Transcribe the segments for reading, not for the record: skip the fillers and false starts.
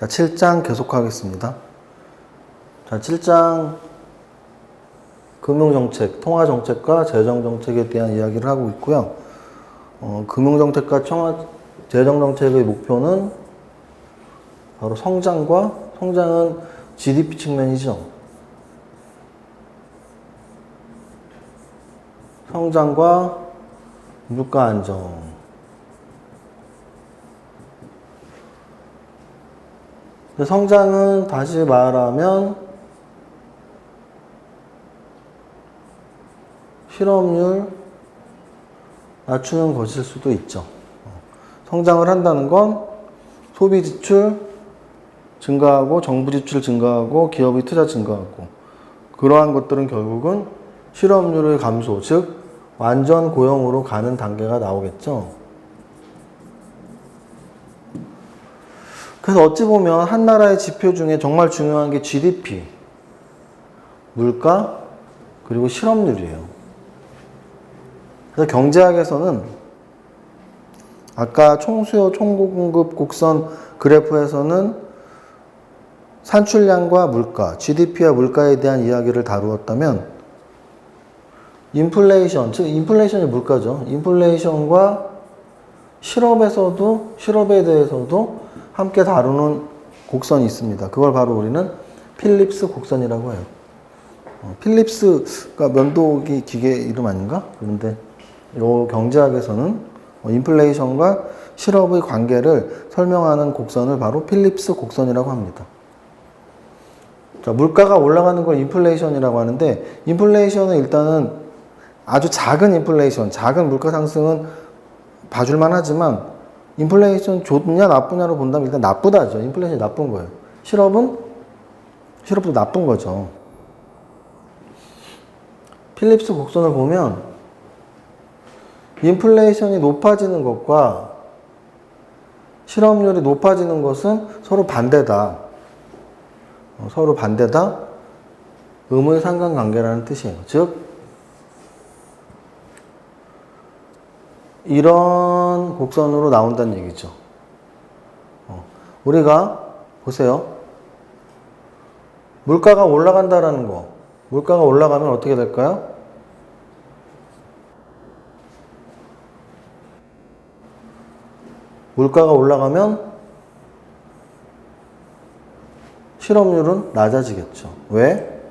자, 7장 계속하겠습니다. 자, 7장 금융정책, 통화정책과 재정정책에 대한 이야기를 하고 있고요. 금융정책과 재정정책의 목표는 바로 성장은 GDP 측면이죠. 성장과 물가 안정. 성장은 다시 말하면 실업률 낮추는 것일 수도 있죠. 성장을 한다는 건 소비 지출 증가하고 정부 지출 증가하고 기업의 투자 증가하고 그러한 것들은 결국은 실업률의 감소, 즉 완전 고용으로 가는 단계가 나오겠죠. 그래서 어찌 보면 한 나라의 지표 중에 정말 중요한 게 GDP, 물가, 그리고 실업률이에요. 그래서 경제학에서는 아까 총수요, 총공급 곡선 그래프에서는 산출량과 물가, GDP와 물가에 대한 이야기를 다루었다면 인플레이션, 즉 인플레이션이 물가죠. 인플레이션과 실업에 대해서도 함께 다루는 곡선이 있습니다. 그걸 바로 우리는 필립스 곡선이라고 해요. 필립스가 면도기 기계 이름 아닌가? 그런데 이 경제학에서는 인플레이션과 실업의 관계를 설명하는 곡선을 바로 필립스 곡선이라고 합니다. 자, 물가가 올라가는 걸 인플레이션이라고 하는데, 인플레이션은 일단은 아주 작은 인플레이션, 작은 물가 상승은 봐줄만 하지만, 인플레이션 좋냐 나쁘냐로 본다면 일단 나쁘다죠. 인플레이션이 나쁜 거예요. 실업도 나쁜 거죠. 필립스 곡선을 보면 인플레이션이 높아지는 것과 실업률이 높아지는 것은 서로 반대다. 음의 상관관계라는 뜻이에요. 즉 이런 곡선으로 나온다는 얘기죠. 우리가 보세요. 물가가 올라간다라는 거. 물가가 올라가면 어떻게 될까요? 물가가 올라가면 실업률은 낮아지겠죠. 왜?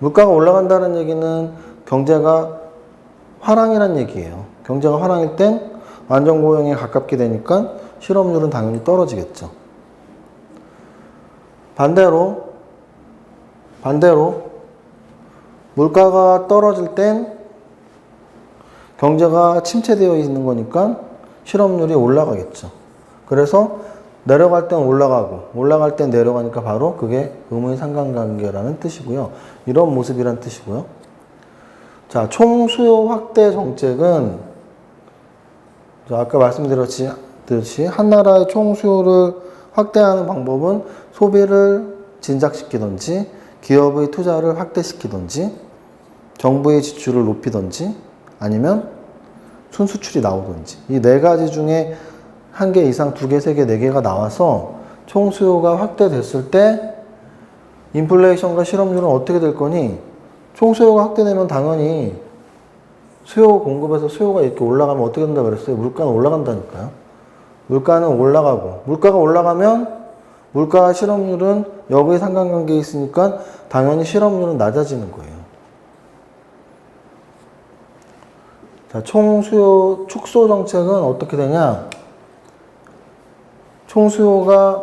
물가가 올라간다는 얘기는 경제가 화랑이란 얘기예요. 경제가 화랑일 땐 완전 고용에 가깝게 되니까 실업률은 당연히 떨어지겠죠. 반대로 물가가 떨어질 땐 경제가 침체되어 있는 거니까 실업률이 올라가겠죠. 그래서 내려갈 땐 올라가고 올라갈 땐 내려가니까 바로 그게 음의 상관관계라는 뜻이고요. 이런 모습이란 뜻이고요. 자, 총수요 확대 정책은 아까 말씀드렸듯이 한 나라의 총수요를 확대하는 방법은 소비를 진작시키든지 기업의 투자를 확대시키든지 정부의 지출을 높이든지 아니면 순수출이 나오든지 이 네 가지 중에 한 개 이상, 두 개, 세 개, 네 개가 나와서 총수요가 확대됐을 때 인플레이션과 실업률은 어떻게 될 거니? 총수요가 확대되면 당연히 수요 공급에서 수요가 이렇게 올라가면 어떻게 된다고 그랬어요? 물가는 올라간다니까요. 물가는 올라가고 물가가 올라가면 물가와 실업률은 역의 상관관계에 있으니까 당연히 실업률은 낮아지는 거예요. 자, 총수요 축소 정책은 어떻게 되냐? 총수요가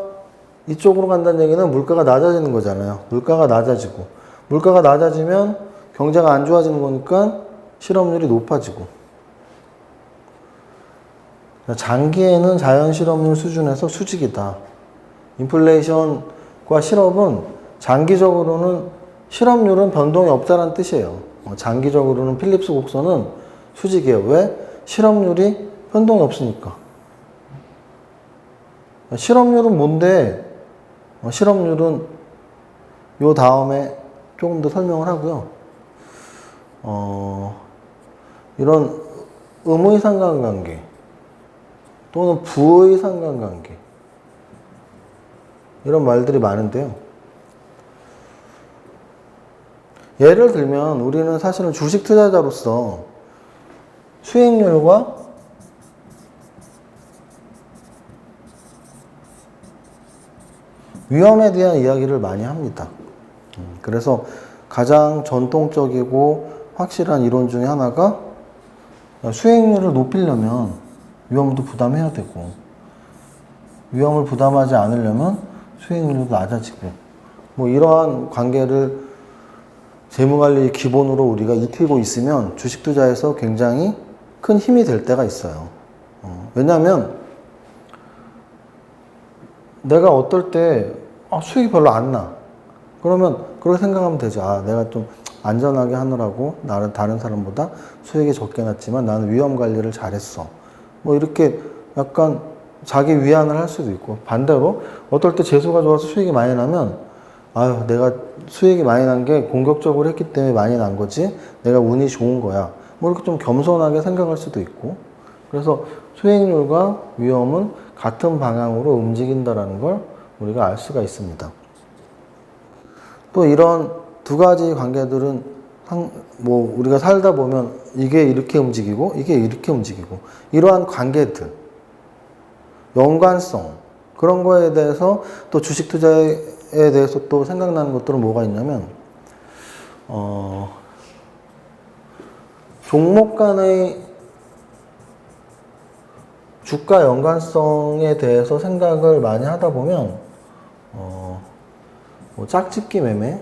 이쪽으로 간다는 얘기는 물가가 낮아지는 거잖아요. 물가가 낮아지면 경제가 안 좋아지는 거니까 실업률이 높아지고. 자, 장기에는 자연 실업률 수준에서 수직이다. 인플레이션과 실업은 장기적으로는 실업률은 변동이 없다는 뜻이에요. 장기적으로는 필립스 곡선은 수직이에요. 왜? 실업률이 변동이 없으니까. 실업률은 뭔데? 실업률은 요 다음에 조금 더 설명을 하고요. 이런 음의 상관관계 또는 부의 상관관계 이런 말들이 많은데요. 예를 들면 우리는 사실은 주식 투자자로서 수익률과 위험에 대한 이야기를 많이 합니다. 그래서 가장 전통적이고 확실한 이론 중에 하나가 수익률을 높이려면 위험도 부담해야 되고 위험을 부담하지 않으려면 수익률도 낮아지고 뭐 이러한 관계를 재무관리 기본으로 우리가 익히고 있으면 주식 투자에서 굉장히 큰 힘이 될 때가 있어요. 왜냐하면 내가 어떨 때 수익이 별로 안 나. 그러면 그렇게 생각하면 되죠. 내가 좀 안전하게 하느라고 나는 다른 사람보다 수익이 적게 났지만 나는 위험 관리를 잘했어. 뭐 이렇게 약간 자기 위안을 할 수도 있고, 반대로 어떨 때 재수가 좋아서 수익이 많이 나면 내가 수익이 많이 난 게 공격적으로 했기 때문에 많이 난 거지 내가 운이 좋은 거야. 뭐 이렇게 좀 겸손하게 생각할 수도 있고, 그래서 수익률과 위험은 같은 방향으로 움직인다라는 걸 우리가 알 수가 있습니다. 또 이런 두 가지 관계들은 우리가 살다 보면 이게 이렇게 움직이고 이게 이렇게 움직이고 이러한 관계들, 연관성, 그런 거에 대해서 또 주식 투자에 대해서 또 생각나는 것들은 뭐가 있냐면 종목 간의 주가 연관성에 대해서 생각을 많이 하다 보면 짝짓기 매매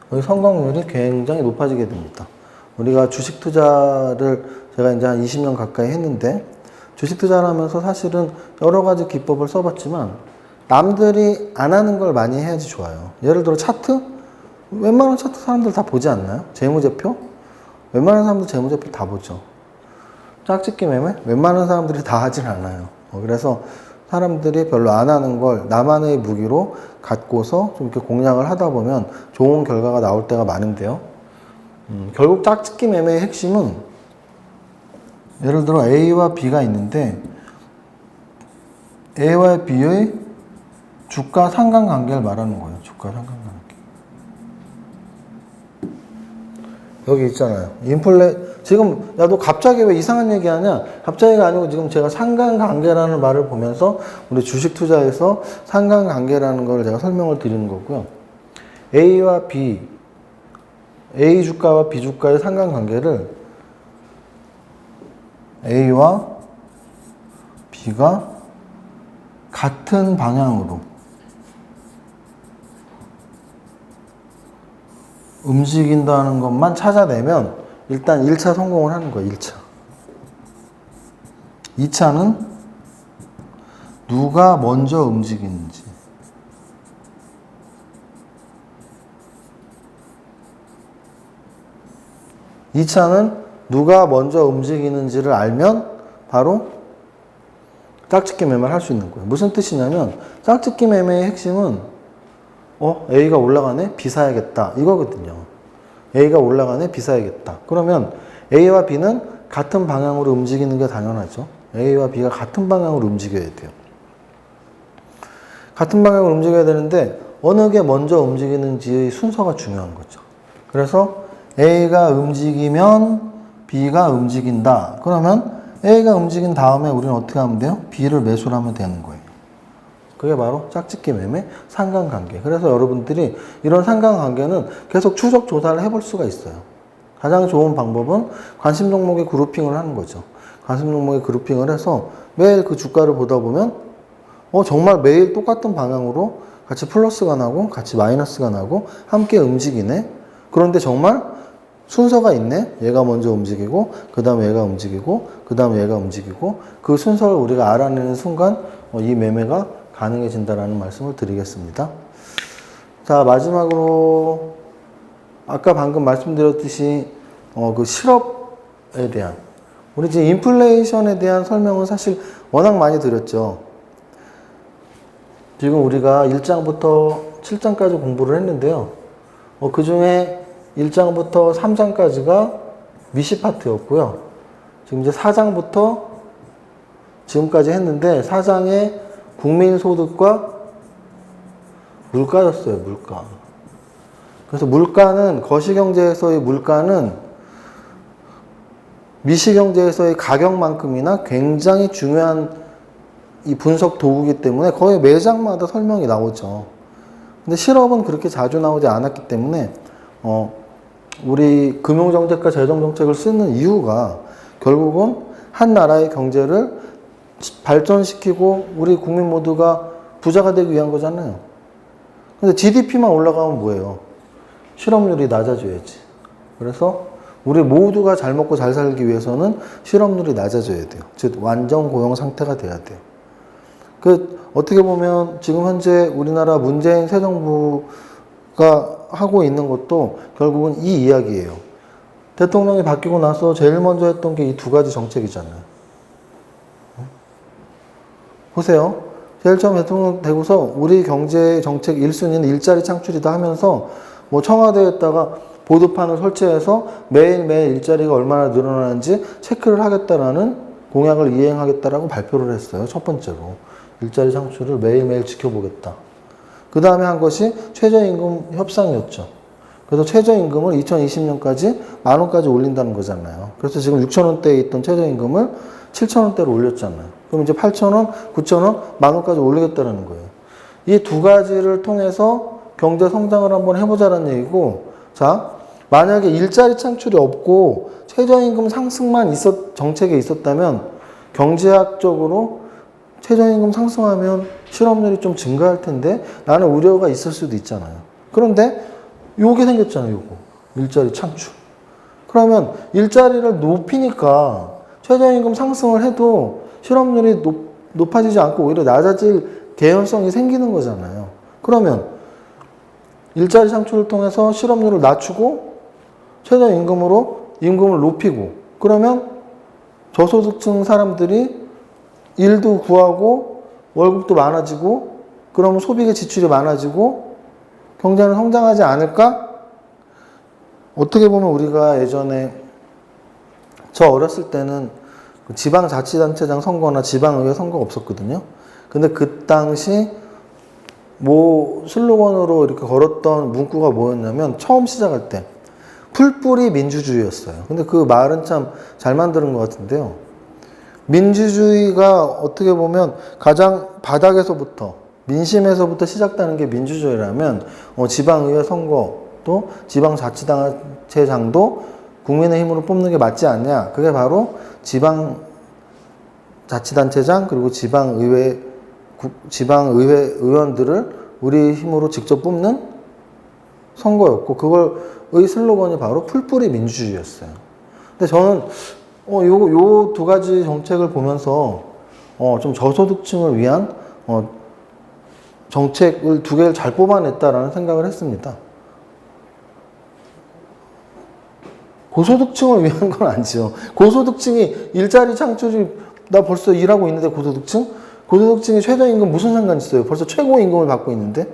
성공률이 굉장히 높아지게 됩니다. 우리가 주식 투자를 제가 이제 한 20년 가까이 했는데 주식 투자를 하면서 사실은 여러 가지 기법을 써봤지만 남들이 안 하는 걸 많이 해야지 좋아요. 예를 들어 차트? 웬만한 차트 사람들 다 보지 않나요? 재무제표? 웬만한 사람들 재무제표 다 보죠. 짝짓기 매매? 웬만한 사람들이 다 하진 않아요. 그래서 사람들이 별로 안 하는 걸 나만의 무기로 갖고서 좀 이렇게 공략을 하다 보면 좋은 결과가 나올 때가 많은데요. 결국 짝짓기 매매의 핵심은 예를 들어 A와 B가 있는데 A와 B의 주가 상관관계를 말하는 거예요. 주가 상관관계. 여기 있잖아요. 지금 야 너 갑자기 왜 이상한 얘기하냐? 갑자기가 아니고 지금 제가 상관관계라는 말을 보면서 우리 주식 투자에서 상관관계라는 걸 제가 설명을 드리는 거고요. A와 B, A 주가와 B 주가의 상관관계를 A와 B가 같은 방향으로 움직인다는 것만 찾아내면 일단 1차 성공을 하는 거예요. 1차. 2차는 누가 먼저 움직이는지. 2차는 누가 먼저 움직이는지를 알면 바로 짝짓기 매매를 할 수 있는 거예요. 무슨 뜻이냐면 짝짓기 매매의 핵심은 A가 올라가네? B 사야겠다. 이거거든요. A가 올라가네? B 사야겠다. 그러면 A와 B는 같은 방향으로 움직이는 게 당연하죠. A와 B가 같은 방향으로 움직여야 돼요. 같은 방향으로 움직여야 되는데 어느 게 먼저 움직이는지의 순서가 중요한 거죠. 그래서 A가 움직이면 B가 움직인다. 그러면 A가 움직인 다음에 우리는 어떻게 하면 돼요? B를 매수를 하면 되는 거예요. 그게 바로 짝짓기 매매 상관관계. 그래서 여러분들이 이런 상관관계는 계속 추적 조사를 해볼 수가 있어요. 가장 좋은 방법은 관심 종목의 그룹핑을 하는 거죠. 관심 종목의 그룹핑을 해서 매일 그 주가를 보다 보면 정말 매일 똑같은 방향으로 같이 플러스가 나고 같이 마이너스가 나고 함께 움직이네. 그런데 정말 순서가 있네. 얘가 먼저 움직이고 그 다음에 얘가 움직이고 그 다음에 얘가 움직이고 그 순서를 우리가 알아내는 순간 이 매매가 가능해진다라는 말씀을 드리겠습니다. 자, 마지막으로 아까 방금 말씀드렸듯이 그 실업에 대한 우리 지금 인플레이션에 대한 설명은 사실 워낙 많이 드렸죠. 지금 우리가 1장부터 7장까지 공부를 했는데요. 그 중에 1장부터 3장까지가 미시 파트였고요. 지금 이제 4장부터 지금까지 했는데 4장에 국민소득과 물가였어요, 물가. 그래서 물가는, 거시경제에서의 물가는 미시경제에서의 가격만큼이나 굉장히 중요한 이 분석 도구이기 때문에 거의 매장마다 설명이 나오죠. 근데 실업은 그렇게 자주 나오지 않았기 때문에, 우리 금융정책과 재정정책을 쓰는 이유가 결국은 한 나라의 경제를 발전시키고 우리 국민 모두가 부자가 되기 위한 거잖아요. 근데 GDP만 올라가면 뭐예요? 실업률이 낮아져야지. 그래서 우리 모두가 잘 먹고 잘 살기 위해서는 실업률이 낮아져야 돼요. 즉 완전 고용 상태가 돼야 돼요. 어떻게 보면 지금 현재 우리나라 문재인 새 정부가 하고 있는 것도 결국은 이 이야기예요. 대통령이 바뀌고 나서 제일 먼저 했던 게 이 두 가지 정책이잖아요. 보세요. 제일 처음 대통령 되고서 우리 경제 정책 1순위는 일자리 창출이다 하면서 뭐 청와대에다가 보도판을 설치해서 매일매일 일자리가 얼마나 늘어나는지 체크를 하겠다라는 공약을 이행하겠다라고 발표를 했어요. 첫 번째로. 일자리 창출을 매일매일 지켜보겠다. 그 다음에 한 것이 최저임금 협상이었죠. 그래서 최저임금을 2020년까지 10,000원까지 올린다는 거잖아요. 그래서 지금 6,000원대에 있던 최저임금을 7,000원대로 올렸잖아요. 그럼 이제 8,000원, 9,000원, 10,000원까지 올리겠다는 거예요. 이 두 가지를 통해서 경제 성장을 한번 해보자는 얘기고, 자, 만약에 일자리 창출이 없고 최저임금 상승만 정책에 있었다면 경제학적으로 최저임금 상승하면 실업률이 좀 증가할 텐데 라는 우려가 있을 수도 있잖아요. 그런데 요게 생겼잖아요. 요거. 일자리 창출. 그러면 일자리를 높이니까 최저임금 상승을 해도 실업률이 높아지지 않고 오히려 낮아질 개연성이 생기는 거잖아요. 그러면 일자리 창출을 통해서 실업률을 낮추고 최저임금으로 임금을 높이고, 그러면 저소득층 사람들이 일도 구하고 월급도 많아지고, 그러면 소비의 지출이 많아지고 경제는 성장하지 않을까? 어떻게 보면 우리가 예전에, 저 어렸을 때는 지방자치단체장 선거나 지방의회 선거가 없었거든요. 근데 그 당시 뭐 슬로건으로 이렇게 걸었던 문구가 뭐였냐면, 처음 시작할 때 풀뿌리 민주주의였어요. 근데 그 말은 참 잘 만드는 것 같은데요. 민주주의가 어떻게 보면 가장 바닥에서부터, 민심에서부터 시작되는 게 민주주의라면, 지방의회 선거 또 지방자치단체장도 국민의힘으로 뽑는 게 맞지 않냐. 그게 바로 지방자치단체장 그리고 지방의회 의원들을 우리 힘으로 직접 뽑는 선거였고, 그걸의 슬로건이 바로 풀뿌리 민주주의였어요. 근데 저는 요 두 가지 정책을 보면서 좀 저소득층을 위한 정책을 두 개를 잘 뽑아냈다라는 생각을 했습니다. 고소득층을 위한 건 아니죠. 고소득층이 일자리 창출이, 나 벌써 일하고 있는데 고소득층이 최저임금 무슨 상관 있어요? 벌써 최고임금을 받고 있는데.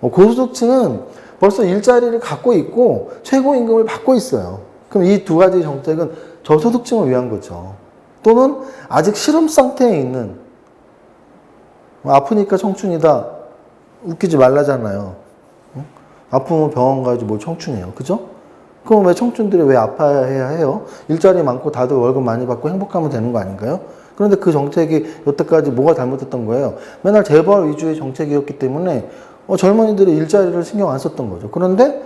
고소득층은 벌써 일자리를 갖고 있고 최고임금을 받고 있어요. 그럼 이 두 가지 정책은 저소득층을 위한 거죠. 또는 아직 실험 상태에 있는, 아프니까 청춘이다, 웃기지 말라잖아요. 아프면 병원 가야지 뭘 청춘이에요. 그죠? 그럼 왜 청춘들이 왜 아파해야 해요? 일자리 많고 다들 월급 많이 받고 행복하면 되는 거 아닌가요? 그런데 그 정책이 여태까지 뭐가 잘못됐던 거예요? 맨날 재벌 위주의 정책이었기 때문에 젊은이들이 일자리를 신경 안 썼던 거죠. 그런데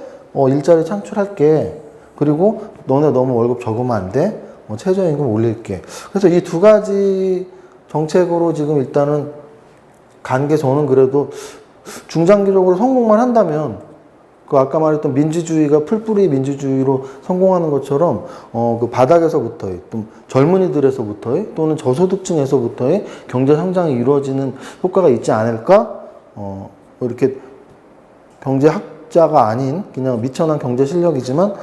일자리 창출할게. 그리고 너네 너무 월급 적으면 안 돼. 최저임금 올릴게. 그래서 이 두 가지 정책으로 지금 일단은 간 게, 저는 그래도 중장기적으로 성공만 한다면, 그 아까 말했던 민주주의가 풀뿌리 민주주의로 성공하는 것처럼 그 바닥에서부터의, 또 젊은이들에서부터의, 또는 저소득층에서부터의 경제 성장이 이루어지는 효과가 있지 않을까? 이렇게 경제학자가 아닌 그냥 미천한 경제 실력이지만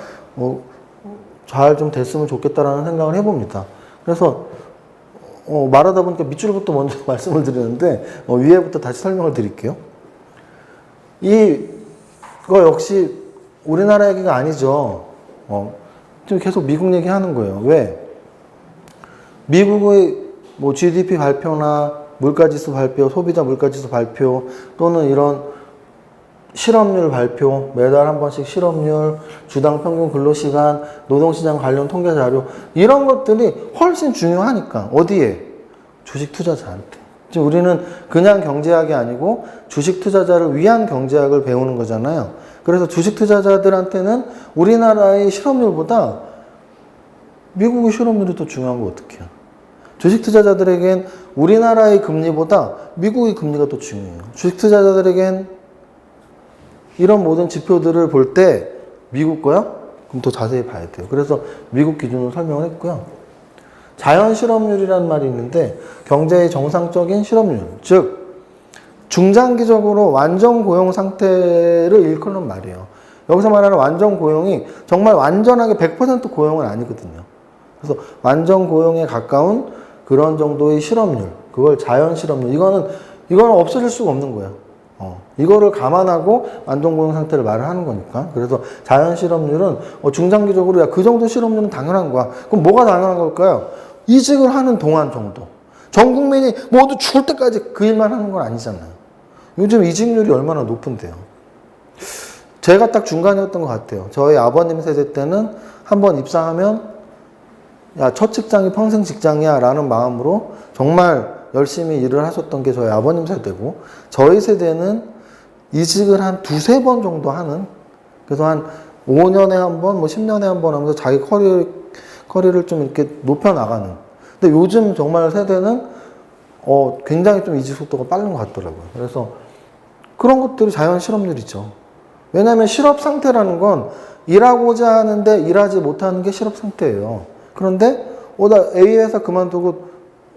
잘 좀 됐으면 좋겠다라는 생각을 해봅니다. 그래서 말하다 보니까 밑줄부터 먼저 말씀을 드리는데 위에부터 다시 설명을 드릴게요. 이거 역시 우리나라 얘기가 아니죠. 지금 계속 미국 얘기하는 거예요. 왜? 미국의 뭐 GDP 발표나 물가지수 발표, 소비자 물가지수 발표 또는 이런 실업률 발표, 매달 한 번씩 실업률, 주당 평균 근로시간, 노동시장 관련 통계 자료 이런 것들이 훨씬 중요하니까 어디에? 주식 투자자한테. 지금 우리는 그냥 경제학이 아니고 주식 투자자를 위한 경제학을 배우는 거잖아요. 그래서 주식 투자자들한테는 우리나라의 실업률보다 미국의 실업률이 더 중요한 거 어떡해요? 주식 투자자들에겐 우리나라의 금리보다 미국의 금리가 더 중요해요. 주식 투자자들에겐 이런 모든 지표들을 볼 때 미국 거야? 그럼 더 자세히 봐야 돼요. 그래서 미국 기준으로 설명을 했고요. 자연 실업률이라는 말이 있는데 경제의 정상적인 실업률, 즉 중장기적으로 완전 고용 상태를 일컫는 말이에요. 여기서 말하는 완전 고용이 정말 완전하게 100% 고용은 아니거든요. 그래서 완전 고용에 가까운 그런 정도의 실업률, 그걸 자연 실업률, 이거는 없어질 수가 없는 거예요. 이거를 감안하고 완전 고용 상태를 말을 하는 거니까. 그래서 자연 실업률은 중장기적으로 야, 그 정도 실업률은 당연한 거야. 그럼 뭐가 당연한 걸까요? 이직을 하는 동안 정도. 전 국민이 모두 죽을 때까지 그 일만 하는 건 아니잖아요. 요즘 이직률이 얼마나 높은데요. 제가 딱 중간이었던 것 같아요. 저희 아버님 세대 때는 한번 입사하면 야, 첫 직장이 평생 직장이야 라는 마음으로 정말 열심히 일을 하셨던 게 저희 아버님 세대고, 저희 세대는 이직을 한 두세 번 정도 하는, 그래서 한 5년에 한 번, 10년에 한 번 하면서 자기 커리어를 좀 이렇게 높여나가는. 근데 요즘 정말 세대는 굉장히 좀 이직 속도가 빠른 것 같더라고요. 그래서 그런 것들이 자연 실업률이죠. 왜냐하면 실업 상태라는 건 일하고자 하는데 일하지 못하는 게 실업 상태예요. 그런데 나 A 회사 그만두고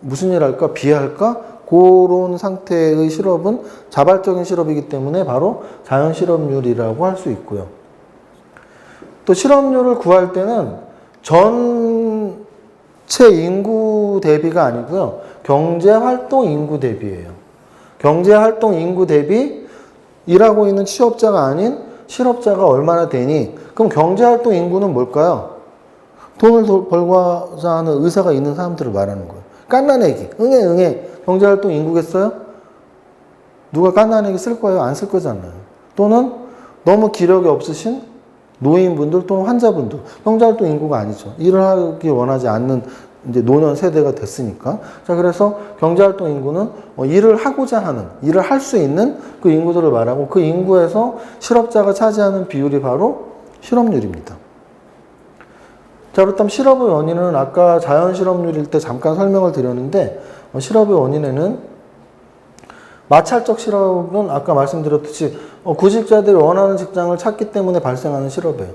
무슨 일 할까? B 할까? 그런 상태의 실업은 자발적인 실업이기 때문에 바로 자연 실업률이라고 할 수 있고요. 또 실업률을 구할 때는 전체 인구 대비가 아니고요. 경제활동 인구 대비예요. 경제활동 인구 대비 일하고 있는 취업자가 아닌 실업자가 얼마나 되니? 그럼 경제활동 인구는 뭘까요? 돈을 벌고자 하는 의사가 있는 사람들을 말하는 거예요. 깐난애기, 응애, 경제활동 인구겠어요? 누가 깐난애기 쓸 거예요? 안 쓸 거잖아요. 또는 너무 기력이 없으신 노인분들 또는 환자분들, 경제활동 인구가 아니죠. 일을 하기 원하지 않는 이제 노년 세대가 됐으니까. 자, 그래서 경제활동 인구는 일을 하고자 하는, 일을 할 수 있는 그 인구들을 말하고, 그 인구에서 실업자가 차지하는 비율이 바로 실업률입니다. 자, 그렇다면 실업의 원인은 아까 자연 실업률일 때 잠깐 설명을 드렸는데, 실업의 원인에는 마찰적 실업은 아까 말씀드렸듯이 구직자들이 원하는 직장을 찾기 때문에 발생하는 실업이에요.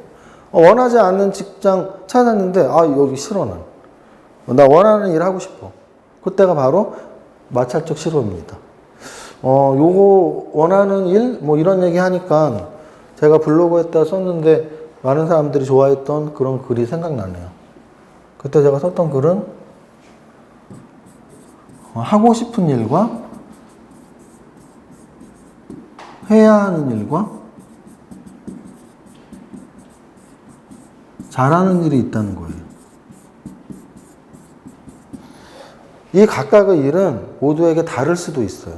원하지 않는 직장 찾았는데 여기 싫어 나 원하는 일 하고 싶어. 그때가 바로 마찰적 실업입니다. 요거 원하는 일 이런 얘기 하니까 제가 블로그에다 썼는데 많은 사람들이 좋아했던 그런 글이 생각나네요. 그때 제가 썼던 글은 하고 싶은 일과 해야 하는 일과 잘하는 일이 있다는 거예요. 이 각각의 일은 모두에게 다를 수도 있어요.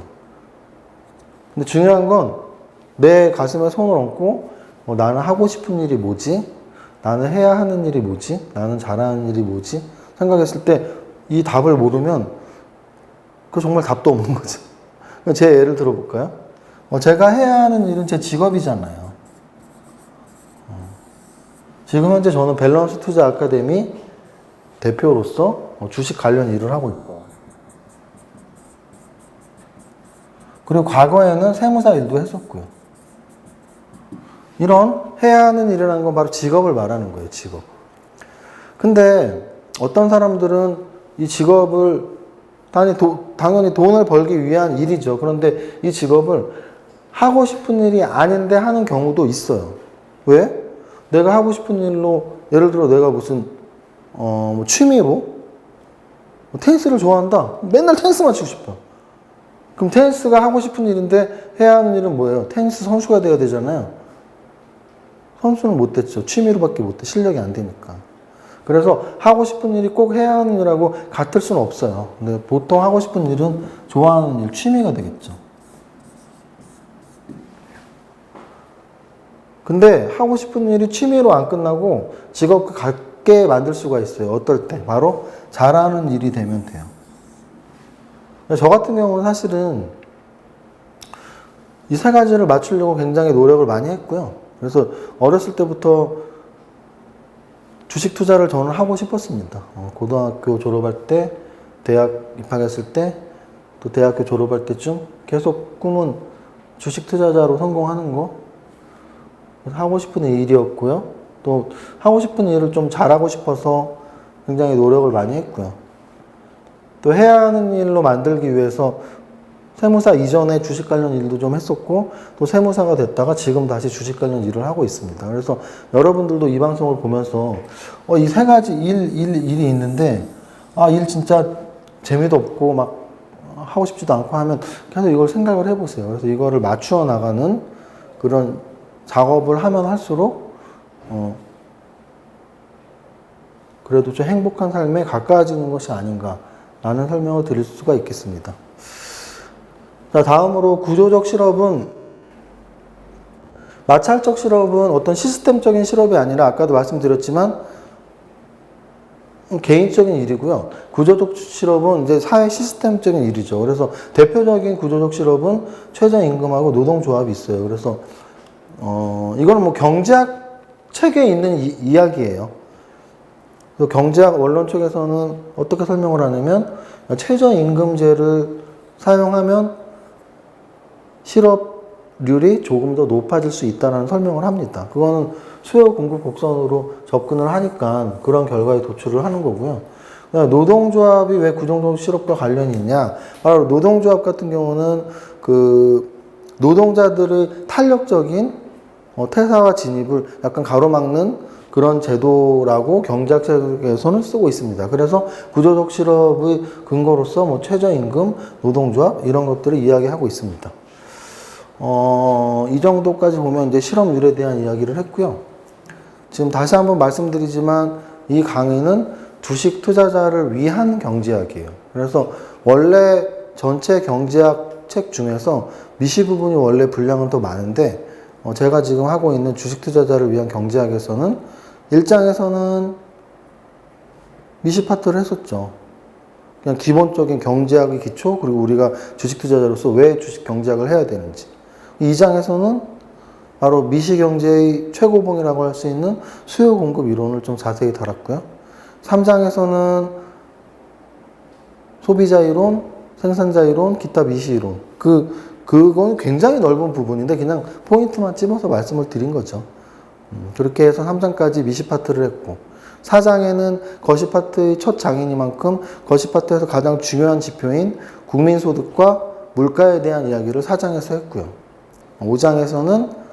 근데 중요한 건 내 가슴에 손을 얹고 나는 하고 싶은 일이 뭐지? 나는 해야 하는 일이 뭐지? 나는 잘하는 일이 뭐지? 생각했을 때 이 답을 모르면 그 정말 답도 없는 거죠. 제 예를 들어볼까요? 제가 해야 하는 일은 제 직업이잖아요. 지금 현재 저는 밸런스 투자 아카데미 대표로서 주식 관련 일을 하고 있고, 그리고 과거에는 세무사 일도 했었고요. 이런 해야 하는 일이라는 건 바로 직업을 말하는 거예요, 직업. 근데 어떤 사람들은 이 직업을 당연히 돈을 벌기 위한 일이죠. 그런데 이 직업을 하고 싶은 일이 아닌데 하는 경우도 있어요. 왜? 내가 하고 싶은 일로, 예를 들어 내가 무슨 취미로 테니스를 좋아한다. 맨날 테니스만 치고 싶어. 그럼 테니스가 하고 싶은 일인데 해야 하는 일은 뭐예요? 테니스 선수가 돼야 되잖아요. 선수는 못 됐죠. 취미로밖에 못 돼. 실력이 안 되니까. 그래서 하고 싶은 일이 꼭 해야 하는 일하고 같을 수는 없어요. 근데 보통 하고 싶은 일은 좋아하는 일, 취미가 되겠죠. 근데 하고 싶은 일이 취미로 안 끝나고 직업 갖게 만들 수가 있어요. 어떨 때? 바로 잘하는 일이 되면 돼요. 저 같은 경우는 사실은 이 세 가지를 맞추려고 굉장히 노력을 많이 했고요. 그래서 어렸을 때부터 주식 투자를 저는 하고 싶었습니다. 고등학교 졸업할 때, 대학 입학했을 때, 또 대학교 졸업할 때쯤 계속 꿈은 주식 투자자로 성공하는 거 하고 싶은 일이었고요. 또 하고 싶은 일을 좀 잘하고 싶어서 굉장히 노력을 많이 했고요. 또 해야 하는 일로 만들기 위해서 세무사 이전에 주식 관련 일도 좀 했었고 또 세무사가 됐다가 지금 다시 주식 관련 일을 하고 있습니다. 그래서 여러분들도 이 방송을 보면서 이 세 가지 일이 있는데 일 진짜 재미도 없고 막 하고 싶지도 않고 하면 계속 이걸 생각을 해보세요. 그래서 이거를 맞추어 나가는 그런 작업을 하면 할수록 그래도 좀 행복한 삶에 가까워지는 것이 아닌가라는 설명을 드릴 수가 있겠습니다. 자, 다음으로 구조적 실업은 마찰적 실업은 어떤 시스템적인 실업이 아니라 아까도 말씀드렸지만 개인적인 일이고요. 구조적 실업은 이제 사회 시스템적인 일이죠. 그래서 대표적인 구조적 실업은 최저임금하고 노동조합이 있어요. 그래서 이거는 뭐 경제학 책에 있는 이야기예요. 그래서 경제학 원론 쪽에서는 어떻게 설명을 하냐면 최저임금제를 사용하면 실업률이 조금 더 높아질 수 있다는 설명을 합니다. 그거는 수요 공급 곡선으로 접근을 하니까 그런 결과에 도출을 하는 거고요. 노동조합이 왜 구조적 실업과 관련이 있냐? 바로 노동조합 같은 경우는 그 노동자들의 탄력적인 퇴사와 진입을 약간 가로막는 그런 제도라고 경제학에서는 쓰고 있습니다. 그래서 구조적 실업의 근거로서 뭐 최저임금, 노동조합 이런 것들을 이야기하고 있습니다. 이 정도까지 보면 이제 실업률에 대한 이야기를 했고요. 지금 다시 한번 말씀드리지만 이 강의는 주식 투자자를 위한 경제학이에요. 그래서 원래 전체 경제학 책 중에서 미시 부분이 원래 분량은 더 많은데 제가 지금 하고 있는 주식 투자자를 위한 경제학에서는 1장에서는 미시 파트를 했었죠. 그냥 기본적인 경제학의 기초, 그리고 우리가 주식 투자자로서 왜 주식 경제학을 해야 되는지. 2장에서는 바로 미시경제의 최고봉이라고 할 수 있는 수요 공급 이론을 좀 자세히 다뤘고요. 3장에서는 소비자 이론, 생산자 이론, 기타 미시 이론. 그건 굉장히 넓은 부분인데 그냥 포인트만 찝어서 말씀을 드린 거죠. 그렇게 해서 3장까지 미시 파트를 했고 4장에는 거시 파트의 첫 장이니만큼 거시 파트에서 가장 중요한 지표인 국민소득과 물가에 대한 이야기를 4장에서 했고요. 5장에서는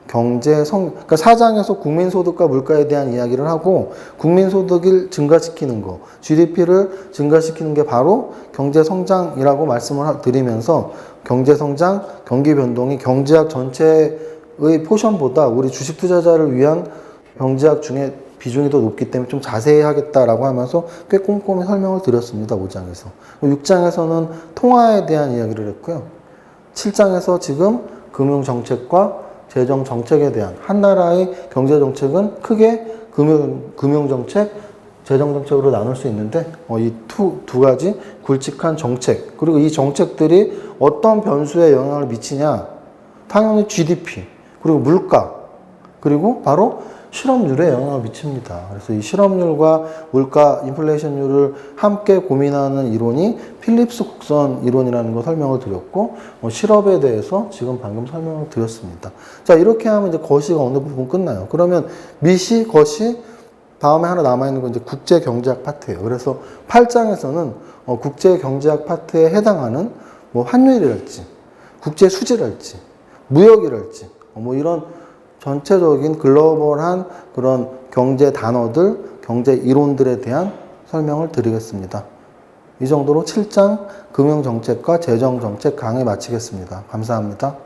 그러니까 4장에서 국민소득과 물가에 대한 이야기를 하고 국민소득을 증가시키는 거, GDP를 증가시키는 게 바로 경제성장이라고 말씀을 드리면서 경제성장, 경기변동이 경제학 전체의 포션보다 우리 주식 투자자를 위한 경제학 중에 비중이 더 높기 때문에 좀 자세히 하겠다라고 하면서 꽤 꼼꼼히 설명을 드렸습니다. 5장에서. 6장에서는 통화에 대한 이야기를 했고요. 7장에서 지금 금융정책과 재정정책에 대한 한 나라의 경제정책은 크게 금융정책, 재정정책으로 나눌 수 있는데 이 두 가지 굵직한 정책 그리고 이 정책들이 어떤 변수에 영향을 미치냐 당연히 GDP 그리고 물가 그리고 바로 실업률에 영향을 미칩니다. 그래서 이 실업률과 물가 인플레이션율을 함께 고민하는 이론이 필립스 곡선 이론이라는 거 설명을 드렸고 실업에 대해서 지금 방금 설명을 드렸습니다. 자, 이렇게 하면 이제 거시가 어느 부분 끝나요. 그러면 미시, 거시 다음에 하나 남아있는 건 이제 국제경제학 파트예요. 그래서 8장에서는 국제경제학 파트에 해당하는 뭐 환율이랄지 국제수지랄지 무역이랄지 뭐 이런 전체적인 글로벌한 그런 경제 단어들, 경제 이론들에 대한 설명을 드리겠습니다. 이 정도로 7장 금융정책과 재정정책 강의 마치겠습니다. 감사합니다.